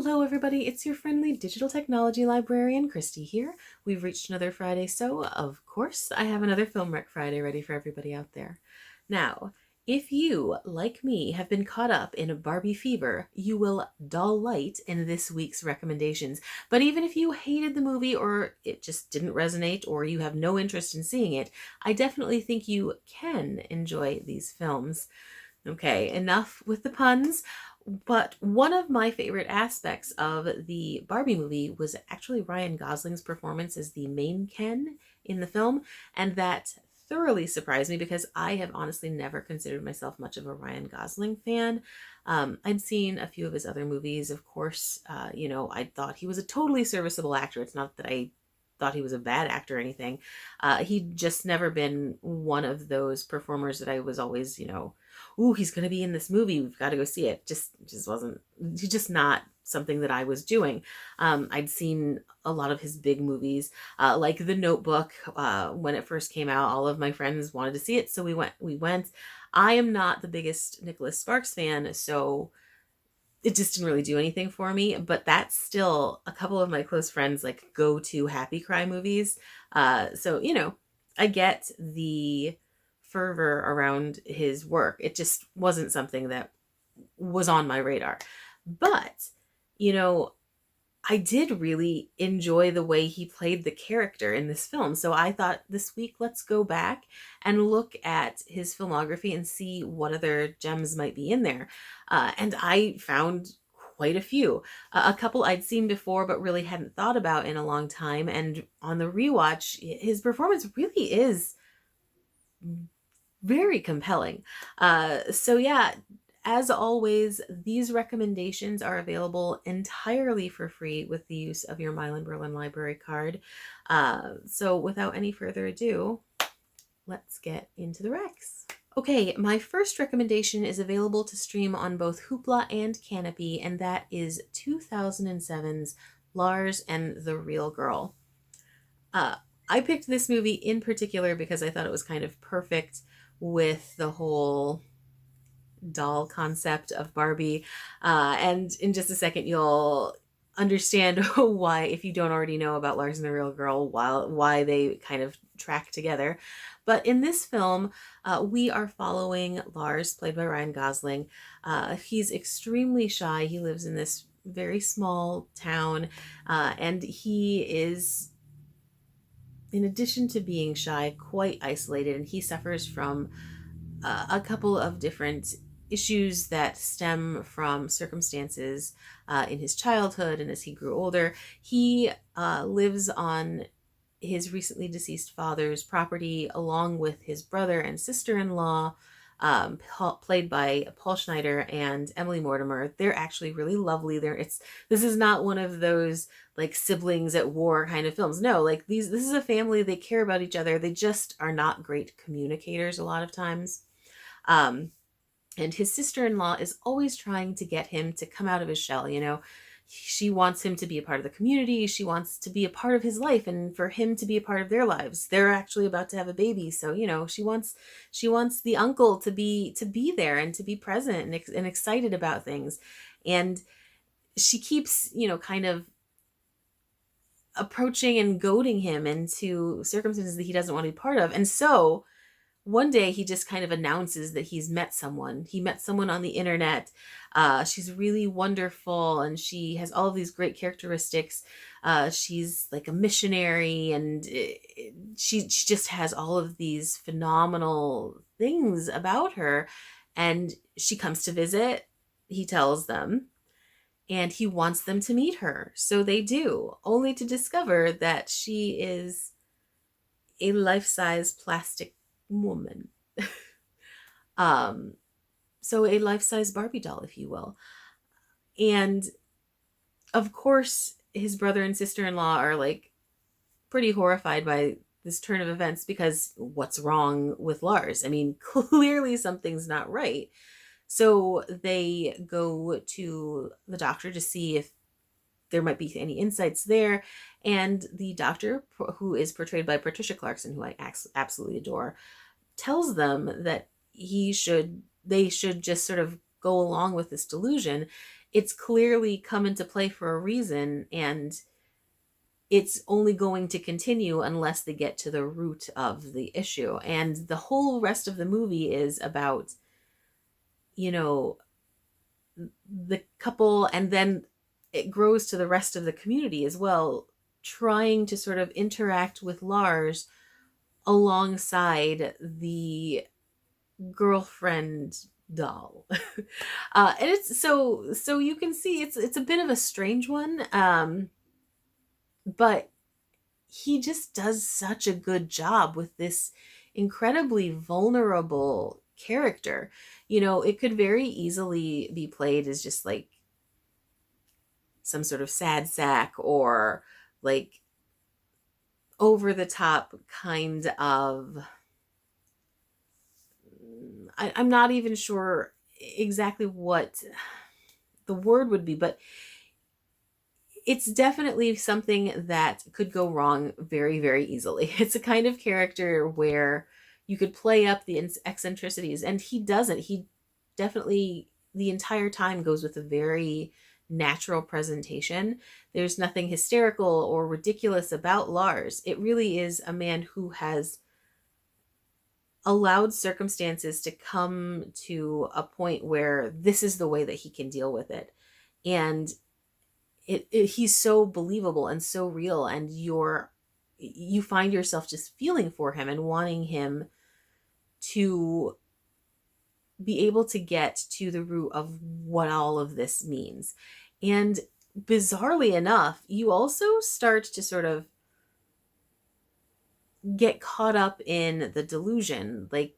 Hello, everybody. It's your friendly digital technology librarian, Christy here. We've reached another Friday, so of course, I have another Film Rec Friday ready for everybody out there. Now, if you, like me, have been caught up in a Barbie fever, you will delight in this week's recommendations. But even if you hated the movie or it just didn't resonate or you have no interest in seeing it, I definitely think you can enjoy these films. Okay, enough with the puns. But one of my favorite aspects of the Barbie movie was actually Ryan Gosling's performance as the main Ken in the film. And that thoroughly surprised me because I have honestly never considered myself much of a Ryan Gosling fan. I'd seen a few of his other movies, of course. I thought he was a totally serviceable actor. It's not that I thought he was a bad actor or anything. He'd just never been one of those performers that I was always, ooh, he's going to be in this movie. We've got to go see it. Just wasn't, just not something that I was doing. I'd seen a lot of his big movies, like The Notebook. When it first came out, all of my friends wanted to see it. So we went. I am not the biggest Nicholas Sparks fan, so it just didn't really do anything for me. But that's still a couple of my close friends like go to happy cry movies. So I get the fervor around his work. It just wasn't something that was on my radar. But, you know, I did really enjoy the way he played the character in this film. So I thought this week, let's go back and look at his filmography and see what other gems might be in there. And I found quite a few. A couple I'd seen before, but really hadn't thought about in a long time. And on the rewatch, his performance really is very compelling. So yeah, as always, these recommendations are available entirely for free with the use of your Milan-Berlin library card. So without any further ado, let's get into the recs. Okay, my first recommendation is available to stream on both Hoopla and Canopy, and that is 2007's Lars and the Real Girl. I picked this movie in particular because I thought it was kind of perfect with the whole doll concept of Barbie. And in just a second, you'll understand why, if you don't already know about Lars and the Real Girl, why they kind of track together. But in this film, we are following Lars, played by Ryan Gosling. He's extremely shy. He lives in this very small town, and he is, in addition to being shy, quite isolated, and he suffers from a couple of different issues that stem from circumstances in his childhood and as he grew older. He lives on his recently deceased father's property along with his brother and sister-in-law, played by Paul Schneider and Emily Mortimer. They're actually really lovely. This is not one of those like siblings at war kind of films. No, like this is a family. They care about each other. They just are not great communicators a lot of times. And his sister-in-law is always trying to get him to come out of his shell. She wants him to be a part of the community. She wants to be a part of his life and for him to be a part of their lives. They're actually about to have a baby. So, she wants the uncle to be there and to be present and excited about things. And she keeps, kind of approaching and goading him into circumstances that he doesn't want to be part of. And so one day he just kind of announces that he's met someone. He met someone on the internet. She's really wonderful and she has all of these great characteristics. She's like a missionary and she just has all of these phenomenal things about her. And she comes to visit. He tells them and he wants them to meet her. So they do, only to discover that she is a life-size plastic woman. So a life-size Barbie doll, if you will. And of course, his brother and sister-in-law are like pretty horrified by this turn of events because what's wrong with Lars? I mean, clearly something's not right. So they go to the doctor to see if there might be any insights there. And the doctor, who is portrayed by Patricia Clarkson, who I absolutely adore, tells them that they should just sort of go along with this delusion it's clearly come into play for a reason, and it's only going to continue unless they get to the root of the issue. And the whole rest of the movie is about, you know, the couple, and then it grows to the rest of the community as well, trying to sort of interact with Lars alongside the girlfriend doll. And it's so you can see it's a bit of a strange one, but he just does such a good job with this incredibly vulnerable character. It could very easily be played as just like some sort of sad sack, or like over the top kind of, I'm not even sure exactly what the word would be, but it's definitely something that could go wrong very, very easily. It's a kind of character where you could play up the eccentricities, and he doesn't. He definitely, the entire time, goes with a very natural presentation. There's nothing hysterical or ridiculous about Lars. It really is a man who has allowed circumstances to come to a point where this is the way that he can deal with it. And he's so believable and so real, and you find yourself just feeling for him and wanting him to be able to get to the root of what all of this means. And bizarrely enough, you also start to sort of get caught up in the delusion. Like,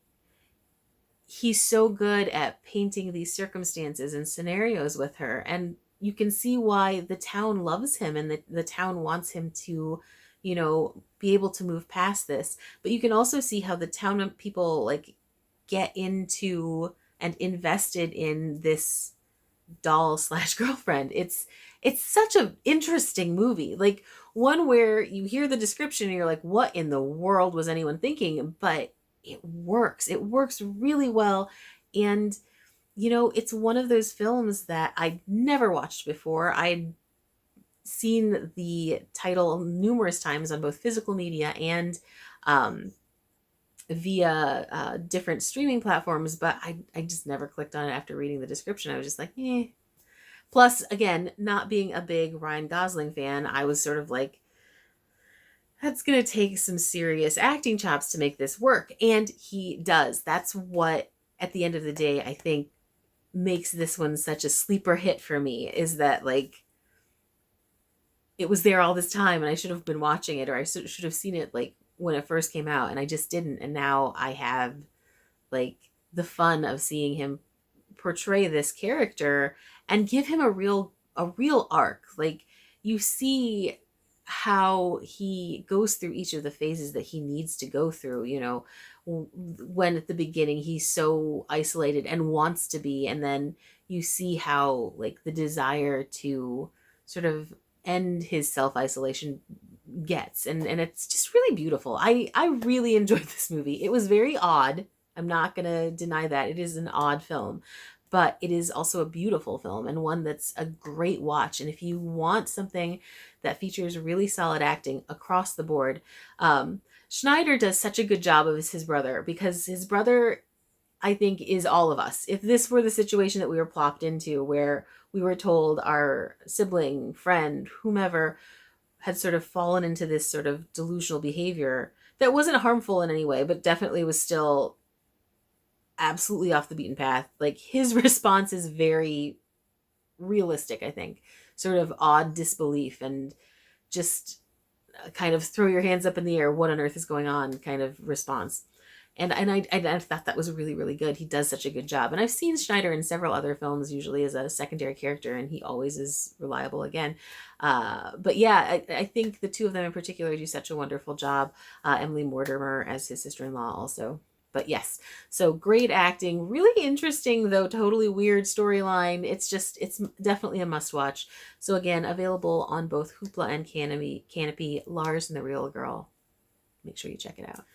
he's so good at painting these circumstances and scenarios with her, and you can see why the town loves him, and the town wants him to, be able to move past this. But you can also see how the town people like get into and invested in this doll slash girlfriend. It's such an interesting movie, like one where you hear the description and you're like, what in the world was anyone thinking? But it works really well. And it's one of those films that I'd never watched before. I'd seen the title numerous times on both physical media and via different streaming platforms, but I just never clicked on it after reading the description. I was just like, eh. Plus, again, not being a big Ryan Gosling fan, I was sort of like, that's going to take some serious acting chops to make this work. And he does. That's what, at the end of the day, I think makes this one such a sleeper hit for me, is that, like, it was there all this time and I should have been watching it, or I should have seen it, like, when it first came out, and I just didn't. And now I have, like, the fun of seeing him portray this character and give him a real arc. Like, you see how he goes through each of the phases that he needs to go through, when at the beginning he's so isolated and wants to be, and then you see how, like, the desire to sort of end his self-isolation gets, and it's just really beautiful. I really enjoyed this movie. It was very odd. I'm not gonna deny that it is an odd film, but it is also a beautiful film, and one that's a great watch. And if you want something that features really solid acting across the board, Schneider does such a good job of his brother, because his brother, I think, is all of us. If this were the situation that we were plopped into, where we were told our sibling, friend, whomever had sort of fallen into this sort of delusional behavior that wasn't harmful in any way, but definitely was still absolutely off the beaten path, like, his response is very realistic, I think. Sort of odd disbelief, and just kind of throw your hands up in the air, what on earth is going on kind of response. And I thought that was really, really good. He does such a good job. And I've seen Schneider in several other films, usually as a secondary character, and he always is reliable again. But yeah, I think the two of them in particular do such a wonderful job. Emily Mortimer as his sister-in-law also. But yes, so great acting, really interesting, though totally weird storyline. It's definitely a must watch. So again, available on both Hoopla and Canopy, Lars and the Real Girl. Make sure you check it out.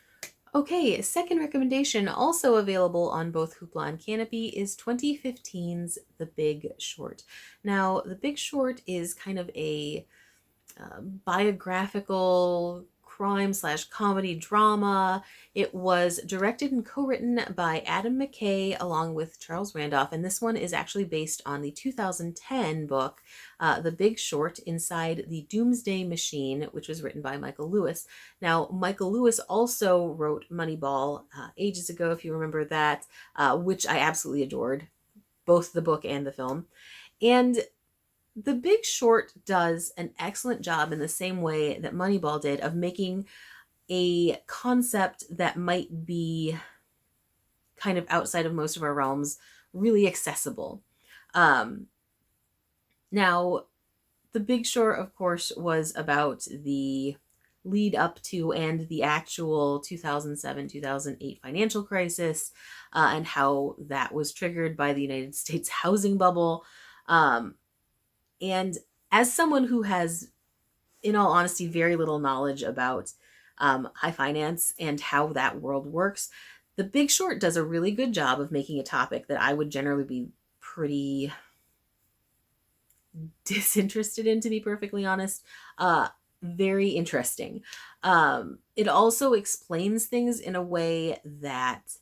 Okay, second recommendation, also available on both Hoopla and Canopy, is 2015's The Big Short. Now, The Big Short is kind of a biographical crime slash comedy drama. It was directed and co-written by Adam McKay along with Charles Randolph, and this one is actually based on the 2010 book The Big Short: Inside the Doomsday Machine, which was written by Michael Lewis. Now, Michael Lewis also wrote Moneyball ages ago, if you remember that, which I absolutely adored, both the book and the film. And the Big Short does an excellent job in the same way that Moneyball did of making a concept that might be kind of outside of most of our realms really accessible. Um, Now, The Big Short, of course, was about the lead up to and the actual 2007 2008 financial crisis, and how that was triggered by the United States housing bubble. Um, and as someone who has, in all honesty, very little knowledge about high finance and how that world works, The Big Short does a really good job of making a topic that I would generally be pretty disinterested in, to be perfectly honest, very interesting. It also explains things in a way that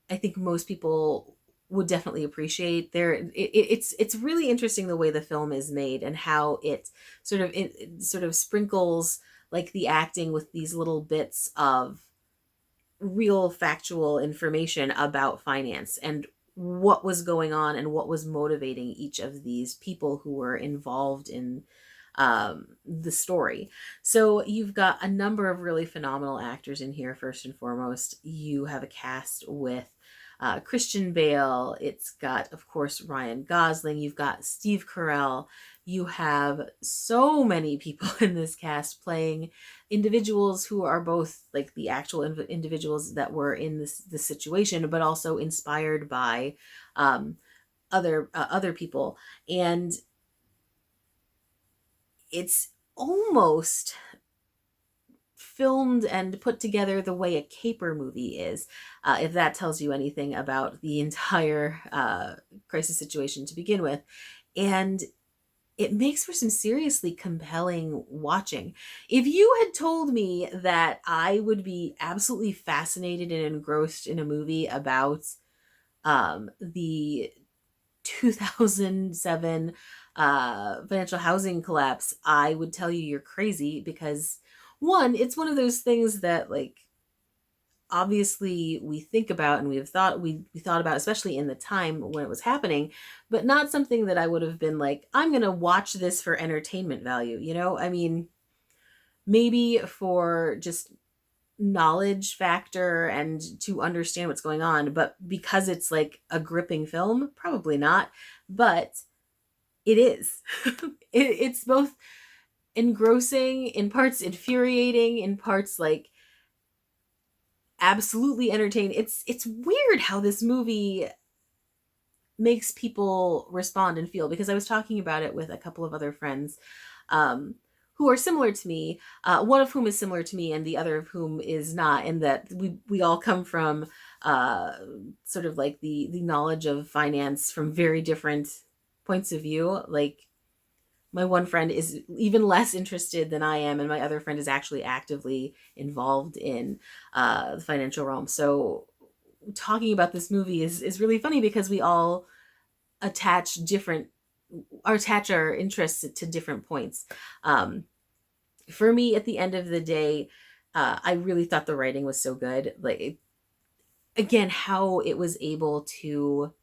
I think most people would definitely appreciate. It's really interesting the way the film is made and how it sort of sprinkles like the acting with these little bits of real factual information about finance and what was going on and what was motivating each of these people who were involved in the story. So you've got a number of really phenomenal actors in here. First and foremost, you have a cast with Christian Bale. It's got, of course, Ryan Gosling. You've got Steve Carell. You have so many people in this cast playing individuals who are both like the actual individuals that were in this situation, but also inspired by um, other people. And it's almost filmed and put together the way a caper movie is, if that tells you anything about the entire crisis situation to begin with. And it makes for some seriously compelling watching. If you had told me that I would be absolutely fascinated and engrossed in a movie about the 2007 financial housing collapse, I would tell you you're crazy because, one, it's one of those things that, like, obviously we think about and we thought about, especially in the time when it was happening, but not something that I would have been like, I'm going to watch this for entertainment value, you know? I mean, maybe for just knowledge factor and to understand what's going on, but because it's like a gripping film, probably not. But it is. It's both engrossing, in parts infuriating, in parts like absolutely entertaining. It's weird how this movie makes people respond and feel, because I was talking about it with a couple of other friends um, who are similar to me, one of whom is similar to me and the other of whom is not, in that we all come from uh, sort of like the knowledge of finance from very different points of view. Like, my one friend is even less interested than I am, and my other friend is actually actively involved in the financial realm. So talking about this movie is really funny because we all attach different attach our interests to different points. Um, for me, at the end of the day, I really thought the writing was so good. Like, again, how it was able to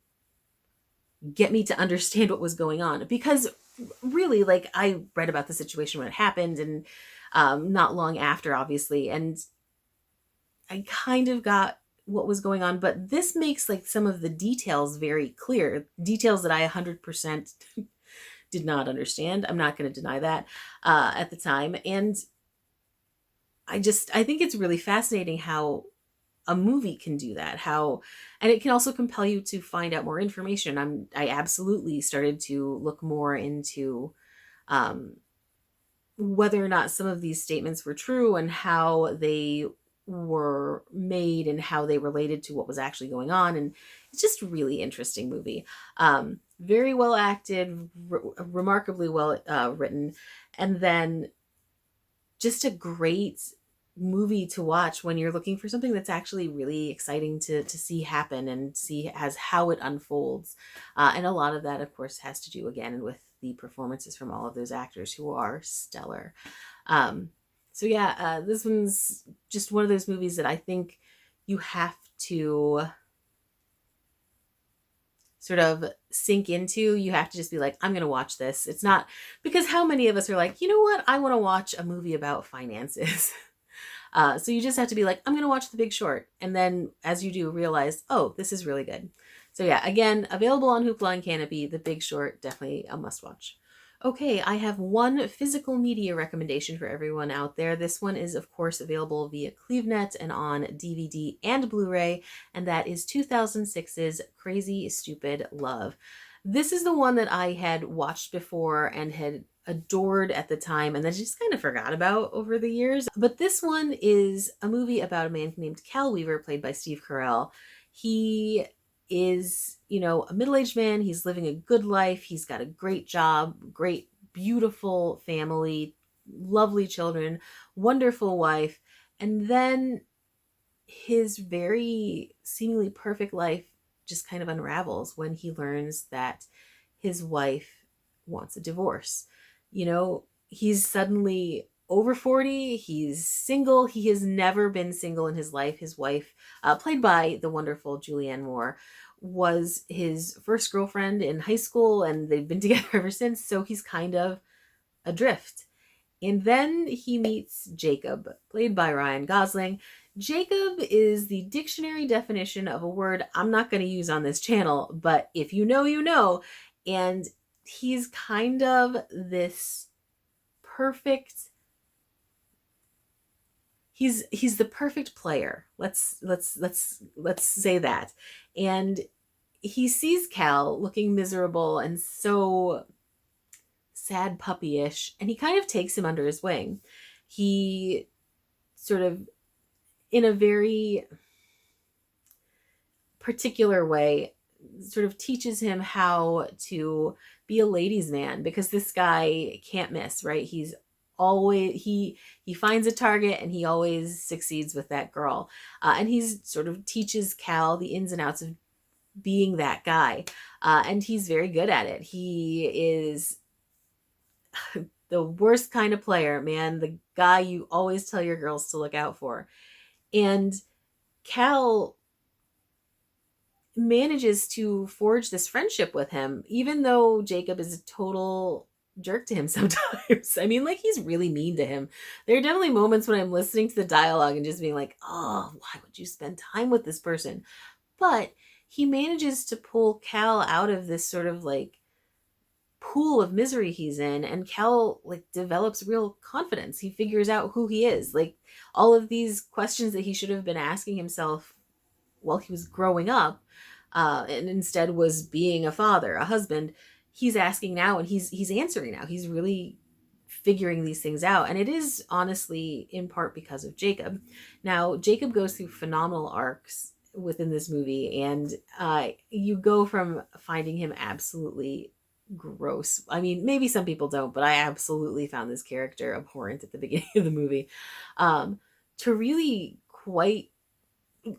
get me to understand what was going on, because really, like, I read about the situation when it happened, and not long after, obviously, and I kind of got what was going on, but this makes like some of the details very clear, details that I 100% did not understand. I'm not going to deny that at the time. And I think it's really fascinating how a movie can do that, how, and it can also compel you to find out more information. I absolutely started to look more into um, whether or not some of these statements were true and how they were made and how they related to what was actually going on. And it's just a really interesting movie. Very well acted, remarkably well written, and then just a great movie to watch when you're looking for something that's actually really exciting to see happen and see as how it unfolds. And a lot of that, of course, has to do again with the performances from all of those actors who are stellar. Um, so yeah, this one's just one of those movies that I think you have to sort of sink into. You have to just be like, I'm going to watch this. It's not because how many of us are like, you know what? I want to watch a movie about finances. So you just have to be like, I'm going to watch The Big Short. And then as you do, realize, oh, this is really good. So yeah, again, available on Hoopla and Canopy. The Big Short, definitely a must watch. Okay, I have one physical media recommendation for everyone out there. This one is, of course, available via CleveNet and on DVD and Blu-ray, and that is 2006's Crazy Stupid Love. This is the one that I had watched before and had adored at the time and then just kind of forgot about over the years. But this one is a movie about a man named Cal Weaver, played by Steve Carell. He is, a middle-aged man. He's living a good life. He's got a great job, great, beautiful family, lovely children, wonderful wife. And then his very seemingly perfect life just kind of unravels when he learns that his wife wants a divorce. He's suddenly over 40. He's single. He has never been single in his life. His wife, played by the wonderful Julianne Moore, was his first girlfriend in high school, and they've been together ever since. So he's kind of adrift. And then he meets Jacob, played by Ryan Gosling. Jacob is the dictionary definition of a word I'm not going to use on this channel, but if you know, you know. And he's kind of this perfect, he's the perfect player. Let's say that. And he sees Cal looking miserable and so sad puppyish, and he kind of takes him under his wing. He sort of, in a very particular way, sort of teaches him how to be a ladies' man, because this guy can't miss, right? He finds a target and he always succeeds with that girl. And he's sort of teaches Cal the ins and outs of being that guy. And he's very good at it. He is the worst kind of player, man. The guy you always tell your girls to look out for. And Cal manages to forge this friendship with him, even though Jacob is a total jerk to him sometimes. I mean, like, he's really mean to him. There are definitely moments when I'm listening to the dialogue and just being like, oh, why would you spend time with this person? But he manages to pull Cal out of this sort of like pool of misery he's in, and Cal like develops real confidence. He figures out who he is. Like, all of these questions that he should have been asking himself while he was growing up, and instead was being a father, a husband, he's asking now, and he's answering now. He's really figuring these things out, and it is honestly in part because of Jacob. Now, Jacob goes through phenomenal arcs within this movie, and you go from finding him absolutely gross. I mean, maybe some people don't, but I absolutely found this character abhorrent at the beginning of the movie, to really quite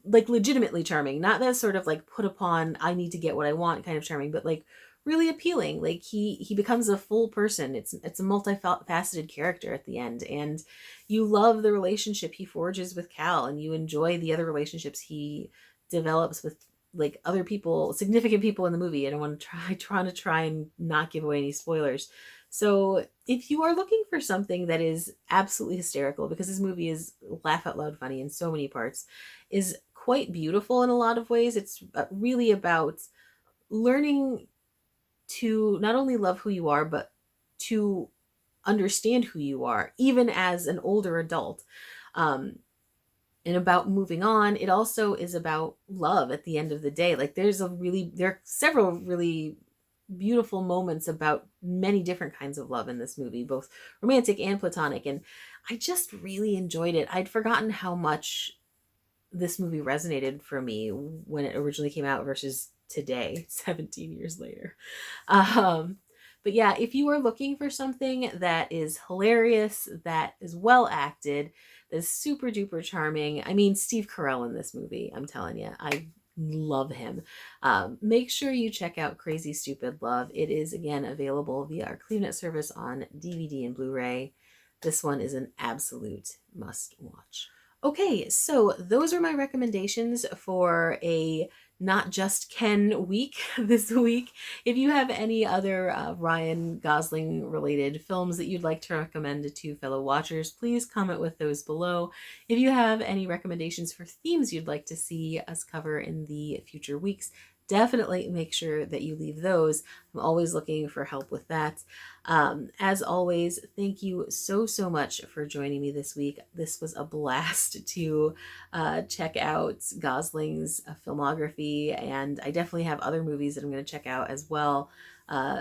like legitimately charming. Not that sort of like put upon, I need to get what I want kind of charming, but like really appealing. Like he becomes a full person. It's a multifaceted character at the end, and you love the relationship he forges with Cal, and you enjoy the other relationships he develops with like other people, significant people in the movie. I don't want to try and not give away any spoilers. So if you are looking for something that is absolutely hysterical, because this movie is laugh out loud funny in so many parts, is quite beautiful in a lot of ways. It's really about learning to not only love who you are, but to understand who you are, even as an older adult. And about moving on. It also is about love at the end of the day. Like, there are several really beautiful moments about many different kinds of love in this movie, both romantic and platonic. And I just really enjoyed it. I'd forgotten how much this movie resonated for me when it originally came out versus today, 17 years later. Um, but yeah, if you are looking for something that is hilarious, that is well acted, that is super duper charming, I mean, Steve Carell in this movie, I'm telling you, I love him. Make sure you check out Crazy Stupid Love. It is again available via our ClearNet service on DVD and Blu-ray. This one is an absolute must watch. Okay, so those are my recommendations for a not just Ken week this week. If you have any other Ryan Gosling related films that you'd like to recommend to fellow watchers, please comment with those below. If you have any recommendations for themes you'd like to see us cover in the future weeks, definitely make sure that you leave those. I'm always looking for help with that. As always, thank you so much for joining me this week. This was a blast to check out Gosling's filmography, and I definitely have other movies that I'm going to check out as well.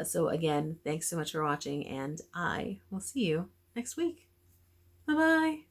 So again, thanks so much for watching, and I will see you next week. Bye bye.